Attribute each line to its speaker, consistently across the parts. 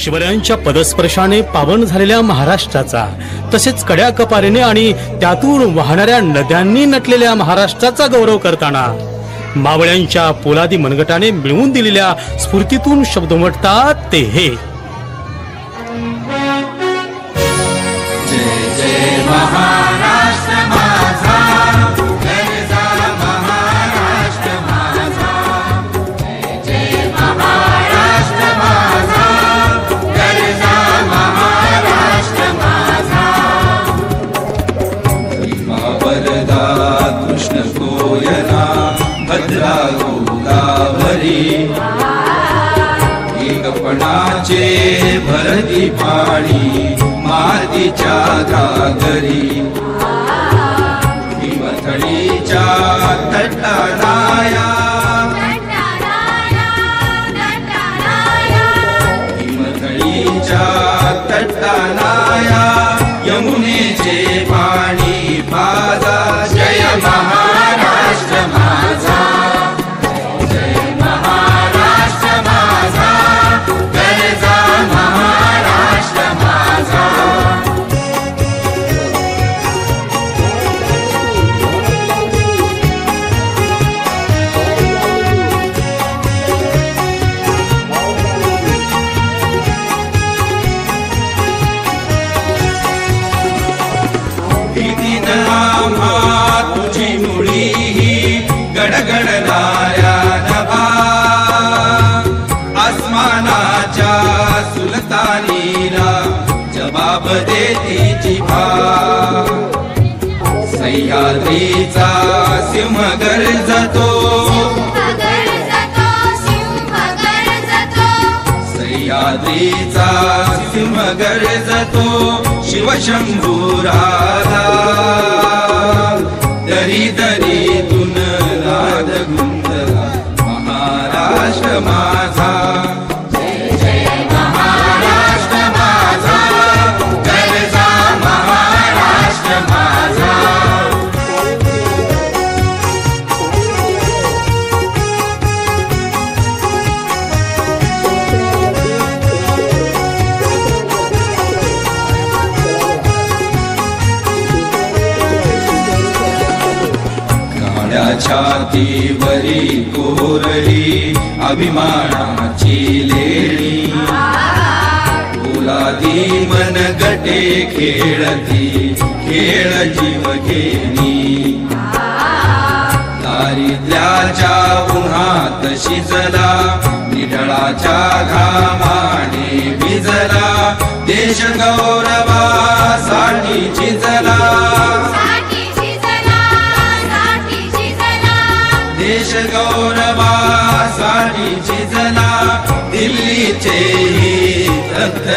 Speaker 1: शिवरायांच्या पदस्पर्शाने पावन झालेल्या महाराष्ट्राचा, तसेच कड्या कपारीने आणि त्यातून वाहणाऱ्या नद्यांनी नटलेल्या महाराष्ट्राचा गौरव करताना मावळ्यांच्या पोलादी मनगटाने मिळवून दिलेल्या स्फूर्तीतून शब्द उमटतात ते हे.
Speaker 2: जय जय महाराष्ट्र माझा, गरजा महाराष्ट्र माझा. जय जय महाराष्ट्र माझा, गरजा महाराष्ट्र माझा. भीमा वरदा कृष्ण कोयना भद्रा गोदावरी, एकपणाचे भरती पाणी मातीच्या घागरी. हिमथडीच्या तटाराया, हिमथडीच्या तटाराया, यमुनेचे पाणी पाजा. जय महाराष्ट्र माझा, जय महाराष्ट्र माझा, गरजा महाराष्ट्र माझा. तुझी मुळी गडगडणाऱ्या नभा, आसमानाच्या सुलतानीला जबाब देती जिभा. सह्याद्रीचा सिंह गर्जतो, सह्याद्रीचा सिंह गर्जतो. शिवशंभूराधा दरी दरीतून नाद गुंजला महाराष्ट्र माझा. जय जय महाराष्ट्र माझा, गरजा महाराष्ट्र माझा. छातीवरी कोरली अभिमानाची लेणी, पोलादी मनगटे खेळती खेळ जीव घेणी. दारिद्र्याच्या उन्हात शिजला, निढळाच्या घामाने भिजला. देश गौरवासाठी झिजला, देश गौरवासाठी झिजला. दिल्लीचे तख्त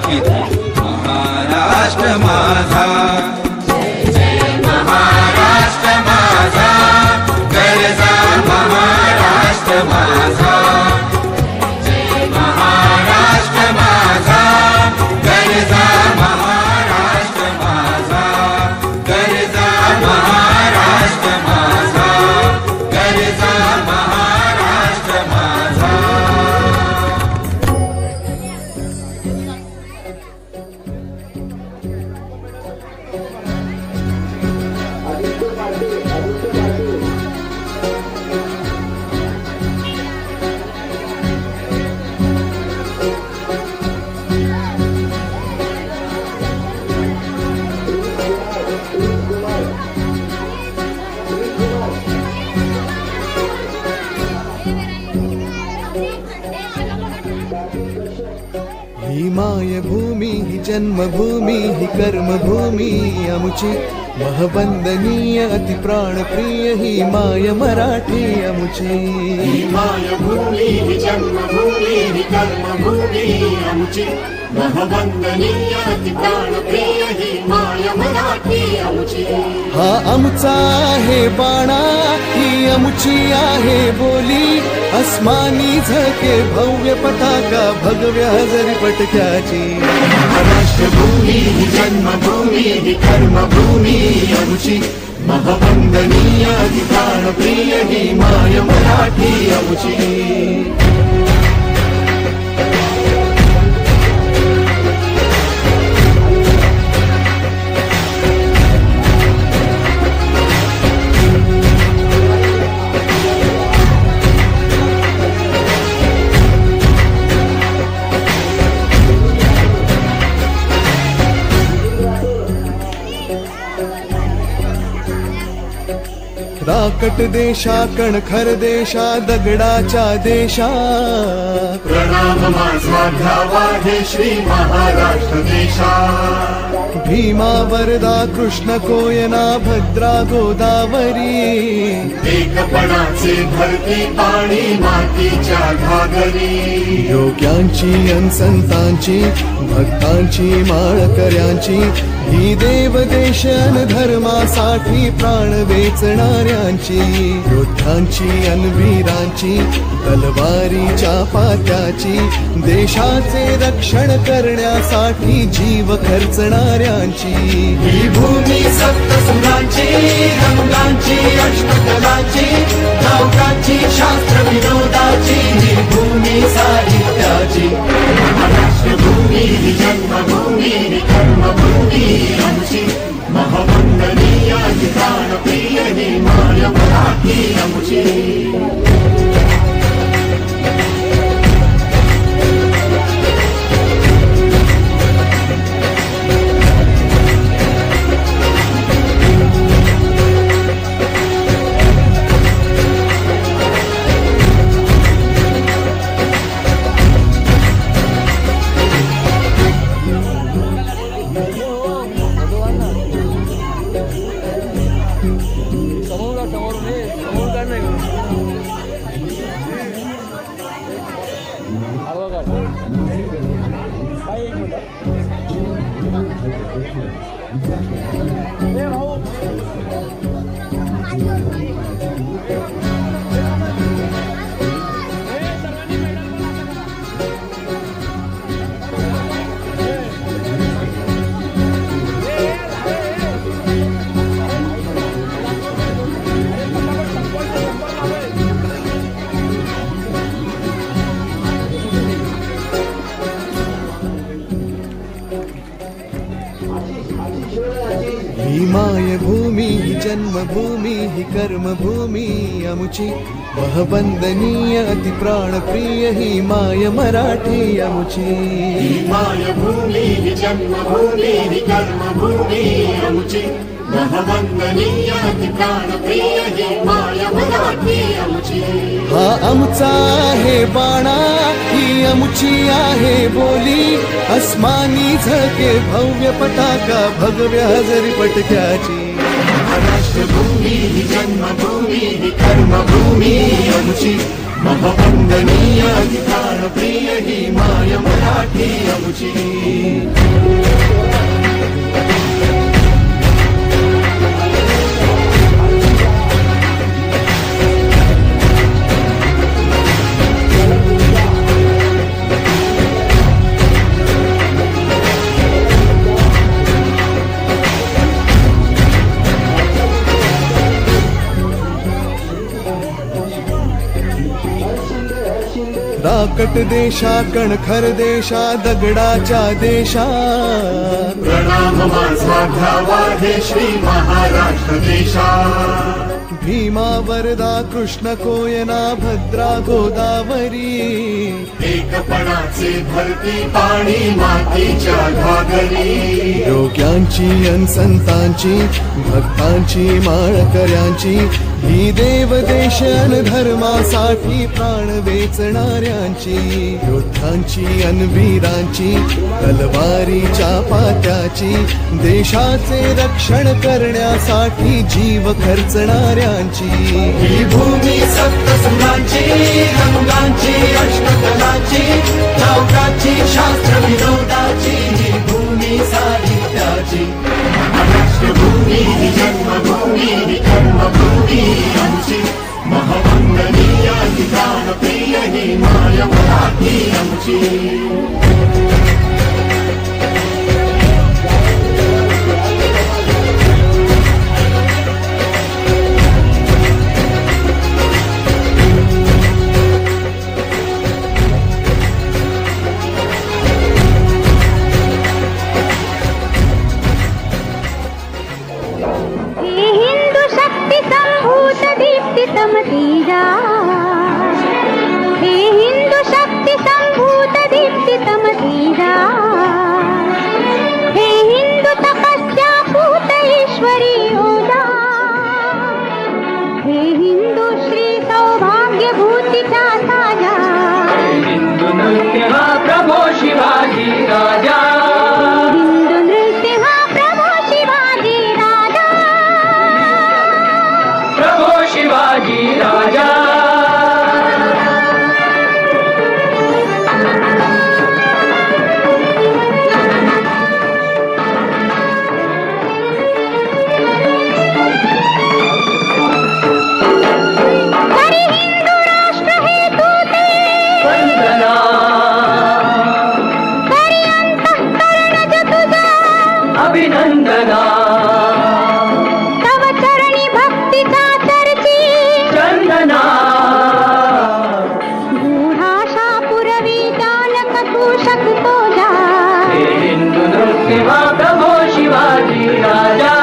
Speaker 2: किती महाराष्ट्र माझा. जय जय महाराष्ट्र माझा, गरजा महाराष्ट्र माझा. जय महाराष्ट्र माझा, गरजा महाराष्ट्र माझा. गरजा महाराष्ट्र माझा, गरजा महाराष्ट्र माझा.
Speaker 3: ही मायभूमी ही जन्मभूमी ही कर्मभूमी आमुची, महवंदनीय अति प्राणप्रिय ही माय मराठी आमुची.
Speaker 4: ही मायभूमी ही जन्मभूमी ही कर्मभूमी आमुची, महवंदनीय अति प्राणप्रिय ही माय मराठी आमुची.
Speaker 3: हा आमचा आहे बाणा, ही आमुची आहे बोली, अस्मानी झळके भव्य पताका भगव्या हजरी पटक्याची.
Speaker 4: राष्ट्रभूमी ही जन्मभूमी ही कर्मभूमी आमुची, महवंदनीय अति प्राणप्रिय ही माय मराठी आमुची.
Speaker 3: राकट देशा कणखर देशा दगडाच्या देशा
Speaker 4: प्रणाम माझा घ्यावा हे श्री महाराष्ट्र देशा
Speaker 3: भीमा वरदा कृष्ण कोयना भद्रा गोदावरी
Speaker 4: एकपणाचे भरती पाणी मातीच्या घागरी
Speaker 3: योग्यांची अन संतांची भक्तांची माळकऱ्यांची ही देव देश अन धर्मासाठी प्राण वेचणाऱ्यांची योद्ध्यांची अन वीरांची तलवारीच्या पात्याची देशाचे रक्षण करण्यासाठी जीव खर्चणाऱ्यांची
Speaker 4: ही भूमी सप्तसुरांची रंगांची अष्टकलांची नौकांची शास्त्र विनोदाची ही भूमी साहित्याची महाराष्ट्र भूमी ही जन्मभूमी ही कर्मभूमी आमची महवंदनीय ही प्राणप्रिय ही माय मराठी आमची
Speaker 3: ही मायभूमी ही जन्मभूमी ही कर्मभूमी आमुची महवंदनीय अति प्राणप्रिय ही माय मराठी आमुची
Speaker 4: मायभूमी ही जन्मभूमी ही कर्मभूमी आमची महवंदनीय ती प्राणप्रिय ही माय मराठी आमची
Speaker 3: हा आमचा आहे बाणा ही आमुची आहे बोली अस्मानी झळके भव्य पताका भगव्या हजरी पटक्याची
Speaker 4: महाराष्ट्र भूमी ही जन्मभूमी ही कर्मभूमी आमची महवंदनीय ती प्राणप्रिय ही माय मराठी आमची
Speaker 3: राकट देशा कणखर देशा दगडाच्या देशा
Speaker 4: प्रणाम माझा घ्यावा हे श्री महाराष्ट्र देशा
Speaker 3: भीमा वरदा कृष्ण कोयना भद्रा गोदावरी
Speaker 4: एकपणाचे भरती पाणी मातीच्या घागरी
Speaker 3: योग्यांची अन संतांची भक्तांची माळकऱ्यांची ही देव देश अन धर्मासाठी प्राण वेचणाऱ्यांची योद्ध्यांची अन वीरांची तलवारीच्या पात्याची देशाचे रक्षण करण्यासाठी जीव खर्चणाऱ्यांची
Speaker 4: ही भूमी सप्तसुरांची रंगांची अष्टकलांची नौकांची शास्त्र विनोदाची ही भूमी साहित्याची महाराष्ट्र भूमी ही जन्मभूमी ही कर्मभूमी आमची महवंदनीय ही प्राणप्रिय ही माय मराठी आमची
Speaker 5: समतीजा हे हिंदू शक्ती संभूत दीप्ती राजा
Speaker 6: हिंदू नृसिंह प्रभू शिवाजी राजा
Speaker 5: प्रभो शिवाजी राजा
Speaker 6: तरी हिंदू राष्ट्र हे तूते
Speaker 5: वंदना
Speaker 6: तरी अंतःकरणज तुझा
Speaker 5: अभिनंदना
Speaker 6: तव चरणी भक्तीचा चर्ची
Speaker 5: चंदना
Speaker 6: गूढाशा पुरवी जानक तू शकतो जा
Speaker 5: हे हिंदू नृसिंह प्रभो शिवाजी राजा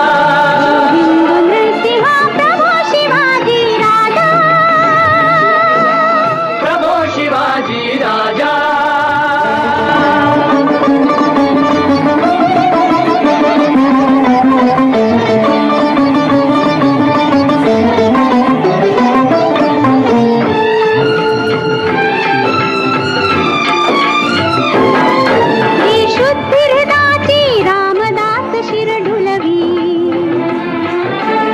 Speaker 6: हिंदू नृसिंह प्रभू शिवाजी राजा
Speaker 5: प्रभो शिवाजी राजा
Speaker 6: ही शुद्ध हृदाची रामदास शिरडुलवी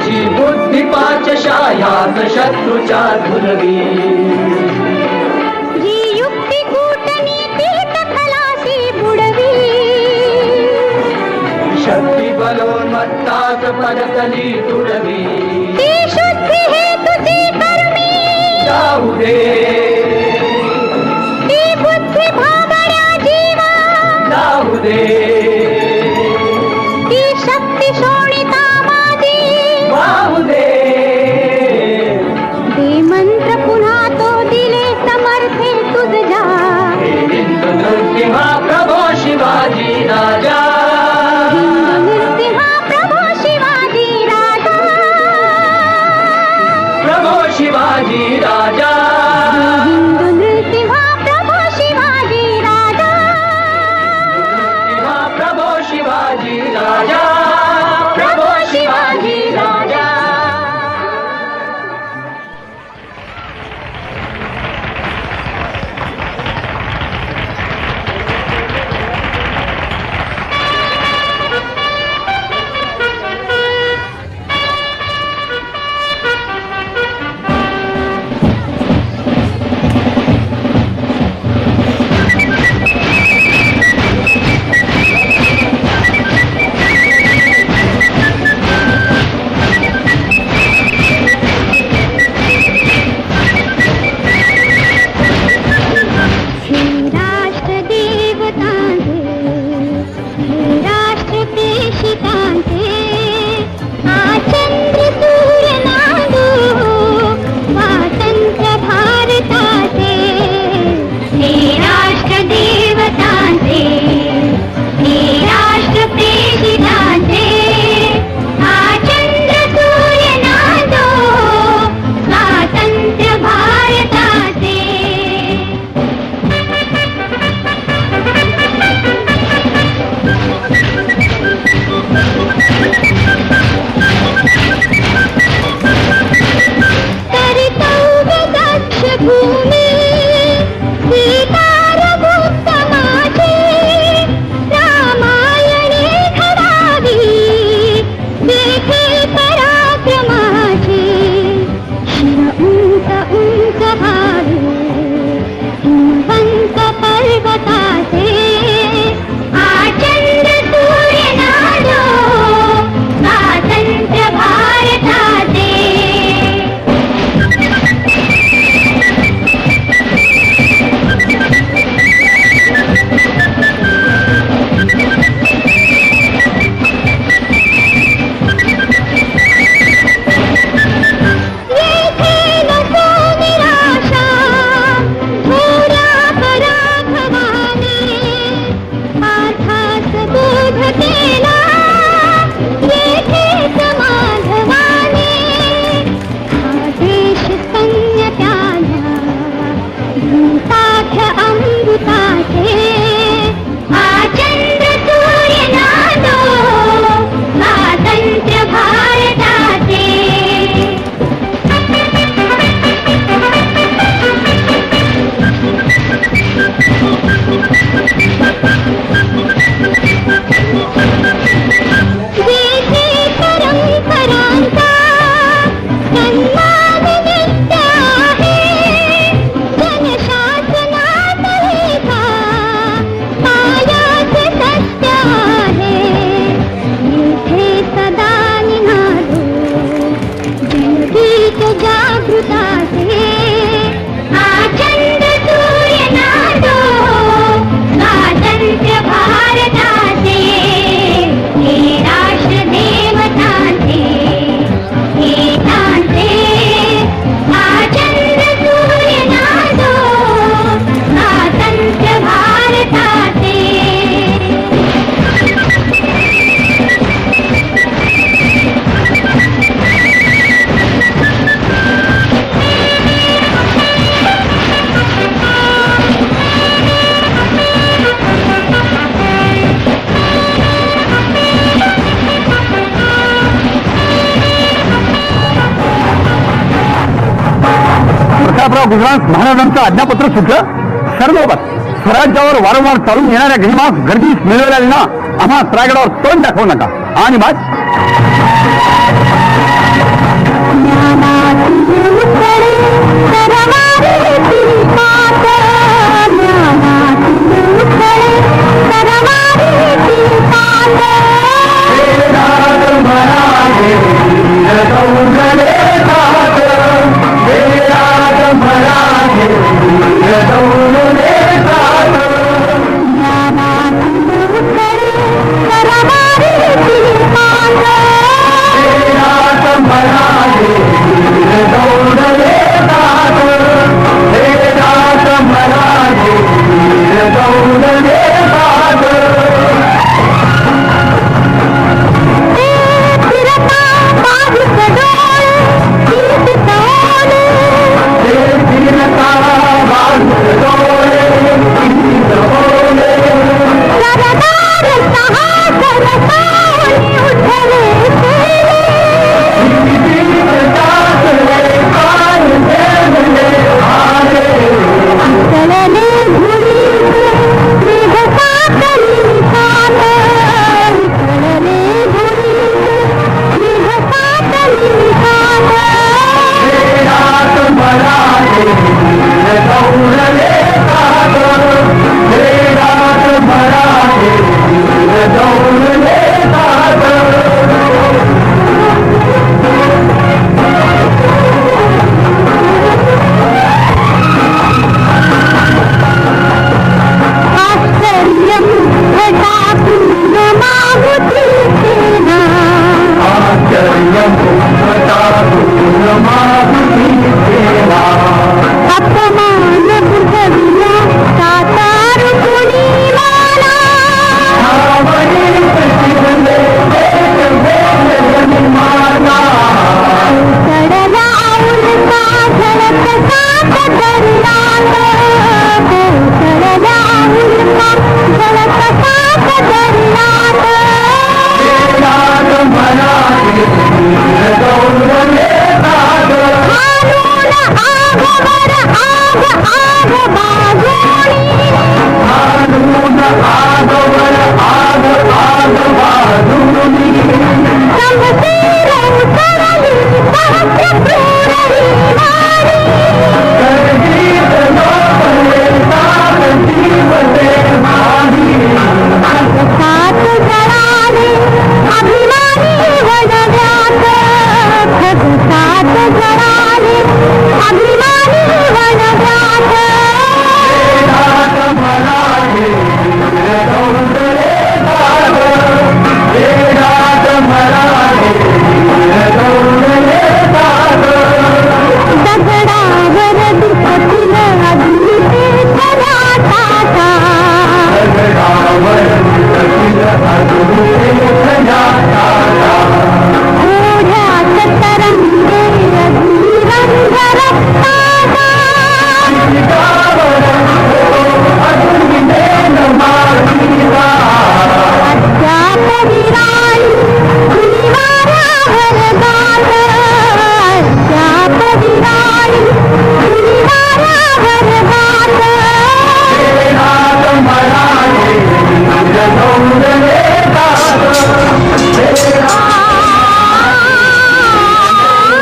Speaker 5: जी बुद्धी पाचशायात शत्रूच्या धुलवी
Speaker 6: जी युक्ती कूटनीतीत खलासी बुडवी
Speaker 5: शक्ती बलोन्मत्ताच पदतली तुडवी
Speaker 6: ती शुद्धी हेतुची कर्मी
Speaker 5: जाऊ दे
Speaker 6: ती बुद्धी भाबड्या जीवा
Speaker 5: जाऊ दे
Speaker 6: ती शक्ती शोणिता माझी
Speaker 5: वाहू दे
Speaker 6: दे मंत्र पुन्हा तो दिले समर्थे तुझ जा
Speaker 5: हे हिंदू नृसिंह प्रभो शिवाजी राजा
Speaker 6: हिंदू नृसिंह प्रभू शिवाजी राजा
Speaker 5: प्रभो शिवाजी राजा
Speaker 6: हिंदू नृसिंह प्रभू शिवाजी राजा
Speaker 5: नृसिंह
Speaker 7: गुजरात महाराजांचं आज्ञापत्र सुटलं. सर्वोपत स्वराज्यावर वारंवार चालून येणाऱ्या गनिमास गर्दीस मिळवलेल्या आम्हा रायगडावर तोंड दाखवू नका. आणि मग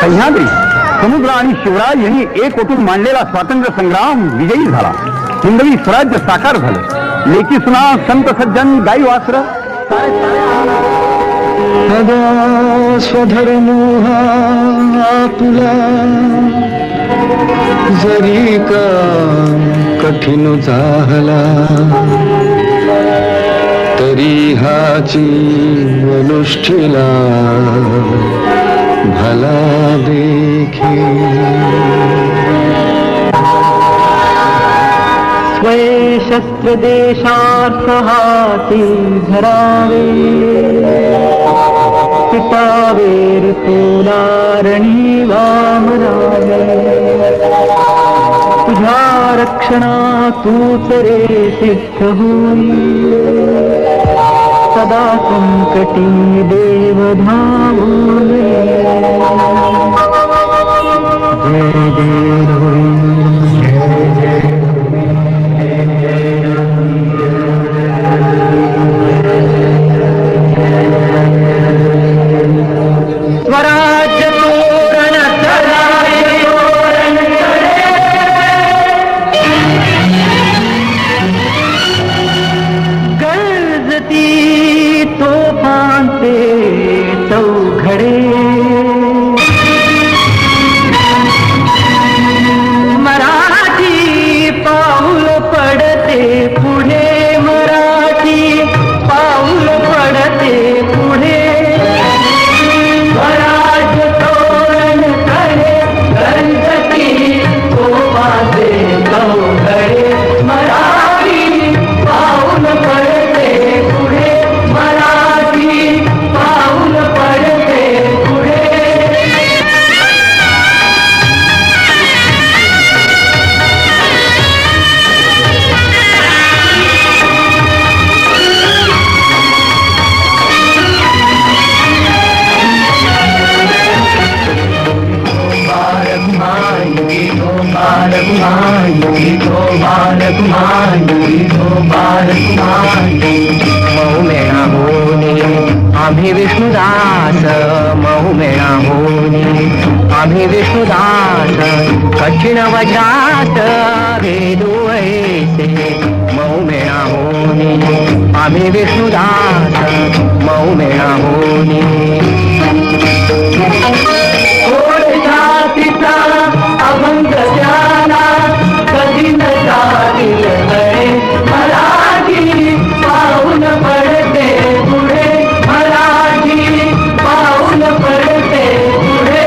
Speaker 7: सह्याद्री समुद्र आणि शिवराज यांनी एक ओटून मांडलेला स्वातंत्र्य संग्राम विजयी झाला. हिंदवी स्वराज्य साकार झालं. लेकी सुना संत सज्जन गाई वासर
Speaker 3: सदा स्वधर्मो हा आपला जरी का कठीण झाला तरी हाची अनुष्ठिला भला देखी.
Speaker 5: स्वये शस्त्र देशार्थ हाती धरावे पिटावे तुलारणी वामरावे तुझ्या रक्षणा तूच रे सिद्ध होई सदा संकटी देव धावले. जय देव वाजते चौघडे मराठी पाऊल पडते पुढे मराठी पाऊल पडते पुढे स्वराज तोरण करे गणपती तो वाजते चौघडे मराठी पाऊल पडते पुढे मराठी पाऊल पडते पुढे महुमेळा होणे आम्ही विष्णुदास महुमेळा होणे आम्ही विष्णुदास कठीण वज्रात भेदू ऐसे महुमेळा होणे आम्ही विष्णुदास महुमेळा होणे जातीचा अभंग ज्ञाना कधी न जातील तळे मराठी पाऊल पडते पुढे मराठी पाऊल पडते पुढे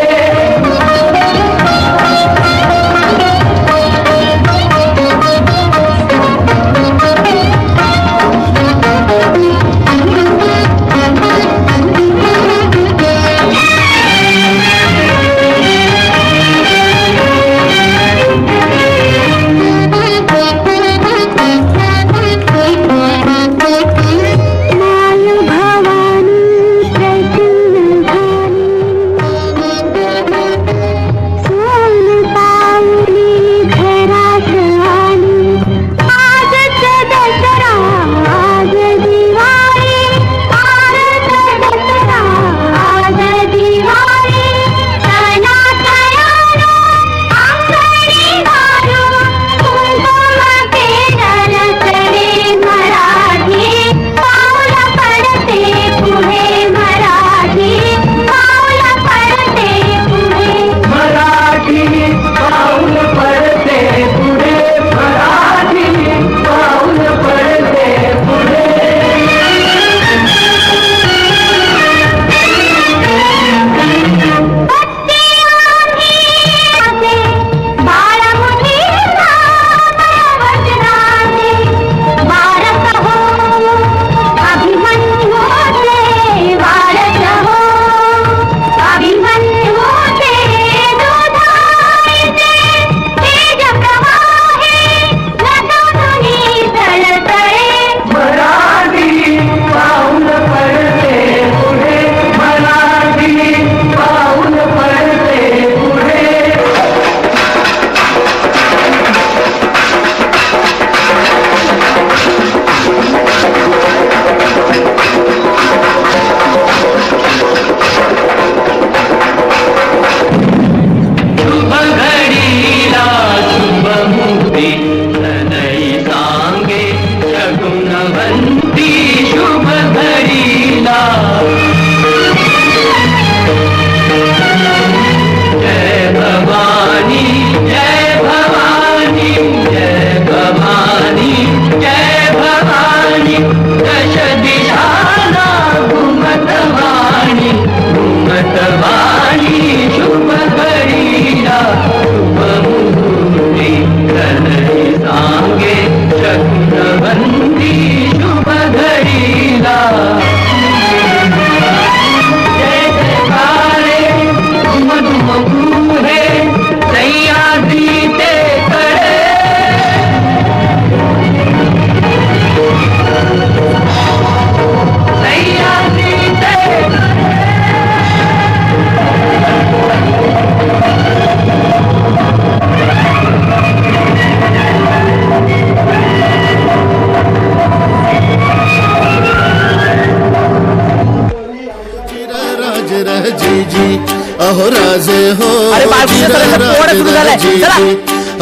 Speaker 3: अहो राजे हो
Speaker 8: अरे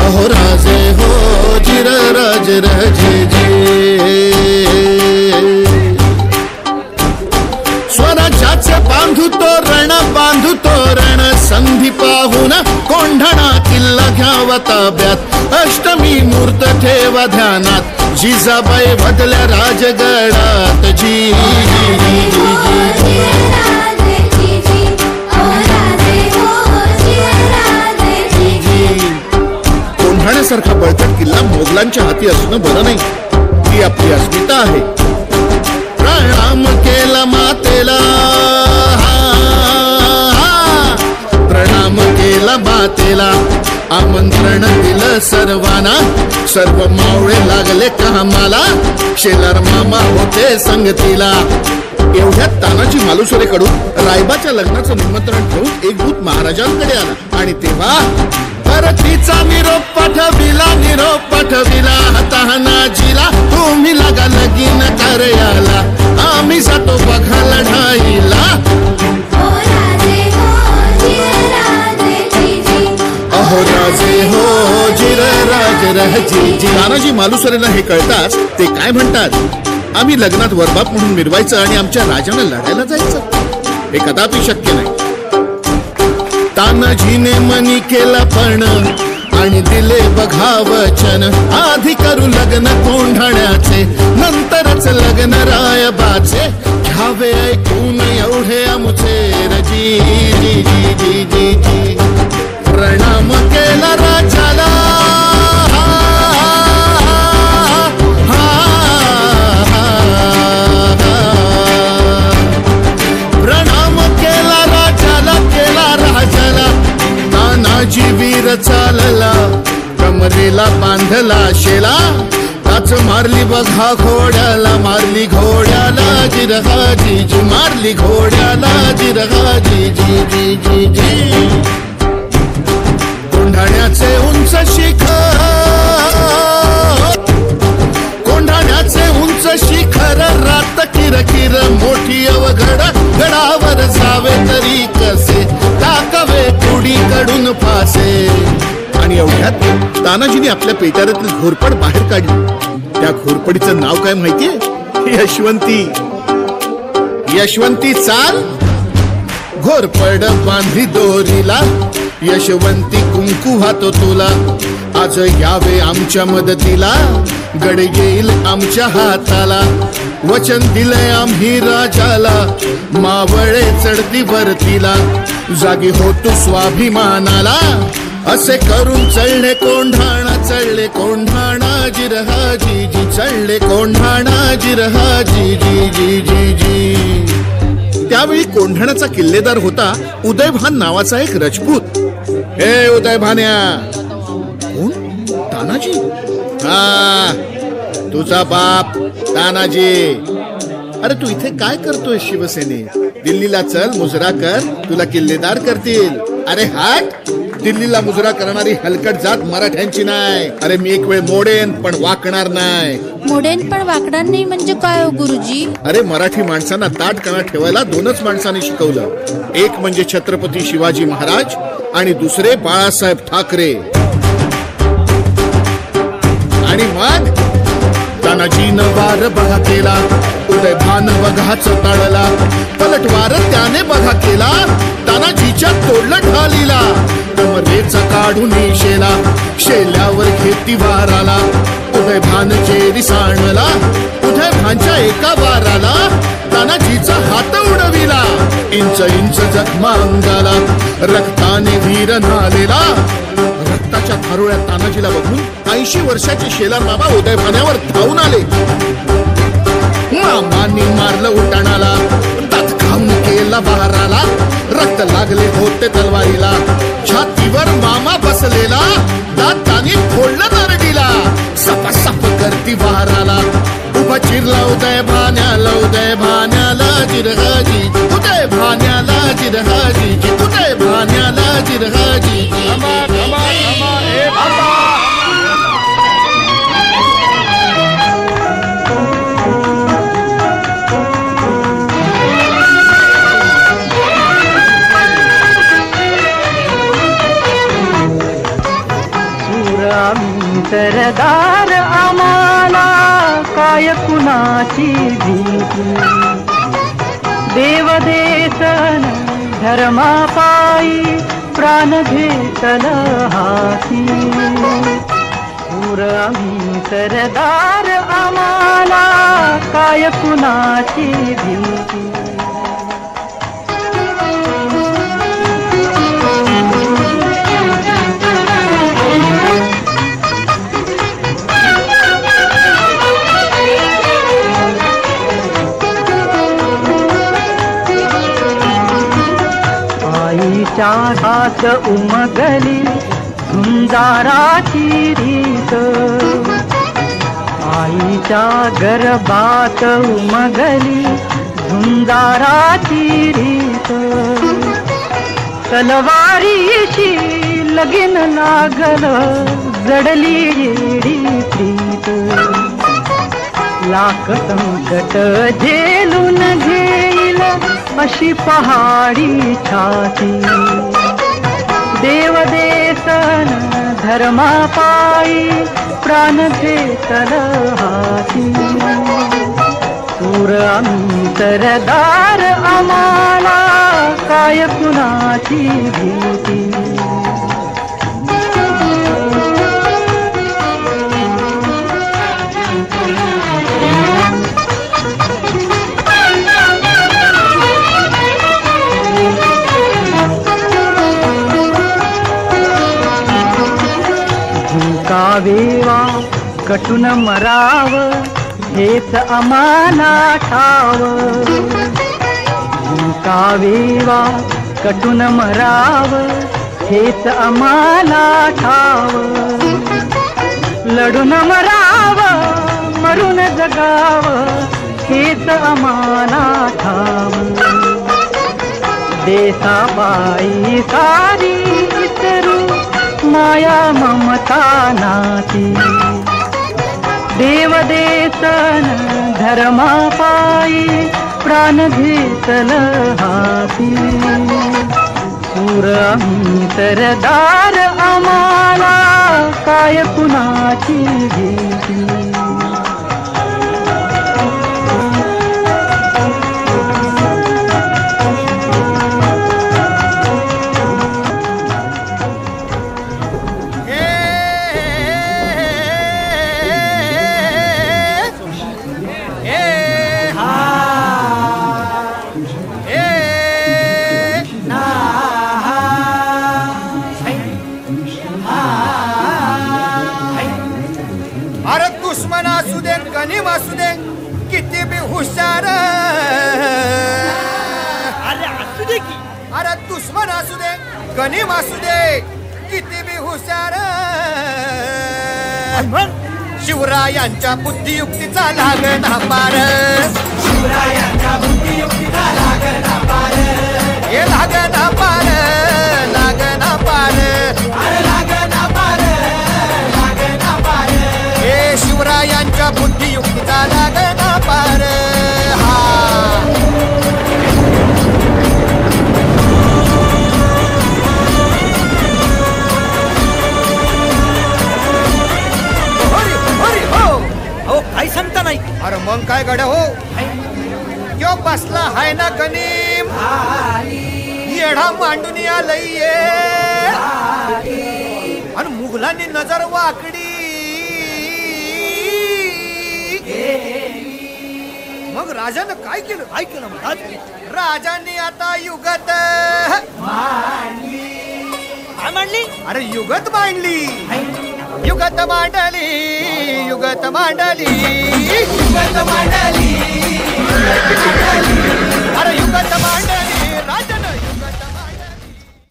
Speaker 3: अहो राजे हो जिरा राज राजे जी स्वरा संधी पाहून कोंढाणा किल्ला घ्यावा ताब्यात अष्टमी मूर्त ठेवा ध्यानात जिजाबाई बदल्या राजगडात जी कोंढाण्यासारखा बळकट किल्ला मोगलांच्या हाती असणं बरं नाही. ती आपली अस्मिता आहे. प्रणाम केला मातेला, प्रणाम केला मातेला, आमंत्रण दिलं सर्वांना, सर्व मावळे लागले कामाला, शेलार मामा होते संगतीला. एवढ्यात तानाजी मालुसरेकडून रायबाच्या लग्नाचं निमंत्रण ठेवून एक दूत महाराजांकडे आला आणि तेव्हा परतीचा निरोप पाठविला तानाजीला, तुम्ही लागा लगीन कार्याला, आम्ही जातो बघा लढाईला. अहो राजे हो जिर राज राजी. तानाजी मालुसरेला हे कळताच ते काय म्हणतात, आम्ही लग्नात वरबाप म्हणून मिरवायचं आणि आमच्या राजाला लढायला जायचं, हे कदापि शक्य नाही. तानाजीने मनी केला पण आणि दिले बघा वचन, आधी करू लग्न कोंढाण्याचे, नंतरच लग्न रायबाचे, घ्यावे ऐकून एवढे आमुचे रजी जी जी जी जी जी. प्रणाम केला राजाला, प्रणाम केला राजाला, केला राजाला. तानाजी वीर चालला, कमरेला बांधला शेला, काच मारली बघा घोड्याला, मारली घोड्याला जिरहा जी जी, मारली घोड्याला जिरहा जी जी जी जी जी. कोंढाण्याचे उंच शिखर, कोंढाण्याचे उंच शिखर, रात किरकिर मोठी अवघड, गडावर जावे तरी कसे, टाकावे कुडीकडून फासे. आणि एवढ्यात तानाजीने आपल्या पेटाऱ्यातील घोरपड बाहेर काढली. त्या घोरपडीचं नाव काय माहितीये? यशवंती. यशवंती चाल, घोरपड बांधली दोरीला, यशवंती कुंकू वाहतो तुला, आज यावे आमच्या मदतीला, गड येईल आमच्या हाताला, वचन दिलंय आम्ही राजाला, मावळे चढती वरतीला, जागी होतो स्वाभिमानाला, असे करून चढले कोंढाणा, चढले कोंढाणा जिरहा जी जी, चढले कोंढाणा जिरहा जी जी जी जी जी. त्यावेळी कोंढाण्याचा किल्लेदार होता उदयभान नावाचा एक राजपूत. हे उदयभान्या. कोण? तानाजी. हा, तुझा बाप तानाजी. अरे तू इथे काय करतोय शिवसेनेत? दिल्लीला चल, मुजरा कर, तुला किल्लेदार करतील. अरे हाट, दिल्लीला मुजरा करणारी हलकट जात मराठ्यांची नाही. अरे मी एक वेळ मोडेन पण वाकणार नाही.
Speaker 6: मोडेन पण वाकणार नाही म्हणजे काय हो गुरुजी?
Speaker 3: अरे मराठी माणसांना ताटकणा ठेवायला दोनच माणसांनी शिकवलं, एक म्हणजे छत्रपती शिवाजी महाराज आणि दुसरे बाळासाहेब ठाकरे. आणि मग तानाजीनं वार बघा केला, उदयभान बघाच टाळला, पलटवार त्याने बघा केला, तानाजीच्या तोडलं ढालीला, कमरेचा काढून शेला, शेल्यावर घेती वाराला, उदयभान जेरी सांडला, उदयभानच्या एका वाराला तानाजीचा हात उडविला, इंच इंच जखमा अंगाला, रक्ताने वीर नालेला. रक्ताच्या थारोळ्यात तानाजीला बघून 80 वर्षाचे शेलार बाबा उदयभानावर धावून आले. मामांनी मारलं उठाणाला, दात खाऊन केला बहाराला, रक्त लागले होते तलवारीला, छातीवर मामा बसलेला, दातानी फोडलं नरडीला, सपासप करती बहाराला, उभा चिरला उदयभान्याला, उदयभान्याला जिरहाजी, उदयभान्याला जिरहाजी, उदयभान्याला जिरहाजी.
Speaker 5: सरदार आम्हाला काय कुणाची भीती, देव देसन धर्मापायी प्राण घेतल हाती शूर आम्ही सरदार आम्हाला काय कुणाची भीती आईच्या हात उमगली झुंजाराची रीत आईच्या गर्भात उमगली झुंजाराची रीत तलवारीशी लगीन लागल जडली येडी प्रीत लाख संकट झेलून घेईल अशी पहाडी छाती देवदेसन धर्मापायी प्राण घेतल हाती शूर आम्ही सरदार आम्हाला काय कुणाची भीती कावेवा कटून मराव हेच आम्हाला ठाव कावेवा कटून मराव हेच आम्हाला ठाव लढून मराव मरून जगाव हेच आम्हाला ठाव देसाबाई सारी इतरू माया ममता नाती देवदेसन धर्मापायी प्राण घेतल हाती शूर आम्ही सरदार आम्हाला काय कुणाची भीती
Speaker 2: दुश्मन असू दे गनीम असू दे किती बी हुशार
Speaker 8: अरे असू दे की
Speaker 2: अरे दुश्मन असू दे गनीम असू दे किती बी हुशार शिवरायांच्या बुद्धियुक्तीचा लागना पार शिवरायांच्या बुद्धियुक्तीचा लागना पार हे लागना पार लागना पार अरे लागना पार लागना पार हे शिवरायांच्या बुद्धियुक्तीचा लागना पार हा
Speaker 8: काही सांगता नाही.
Speaker 2: अरे मग काय गड्या हो क्यों बसला हाय ना गनीम येढा मांडून आलंय आणि मुघलांनी नजर वाकडी मग राजानं काय केलं
Speaker 8: महाराज
Speaker 2: राजांनी आता युगत
Speaker 8: काय मांडली
Speaker 2: अरे युगत मांडली युगत मांडली युगत मांडली युगत मांडली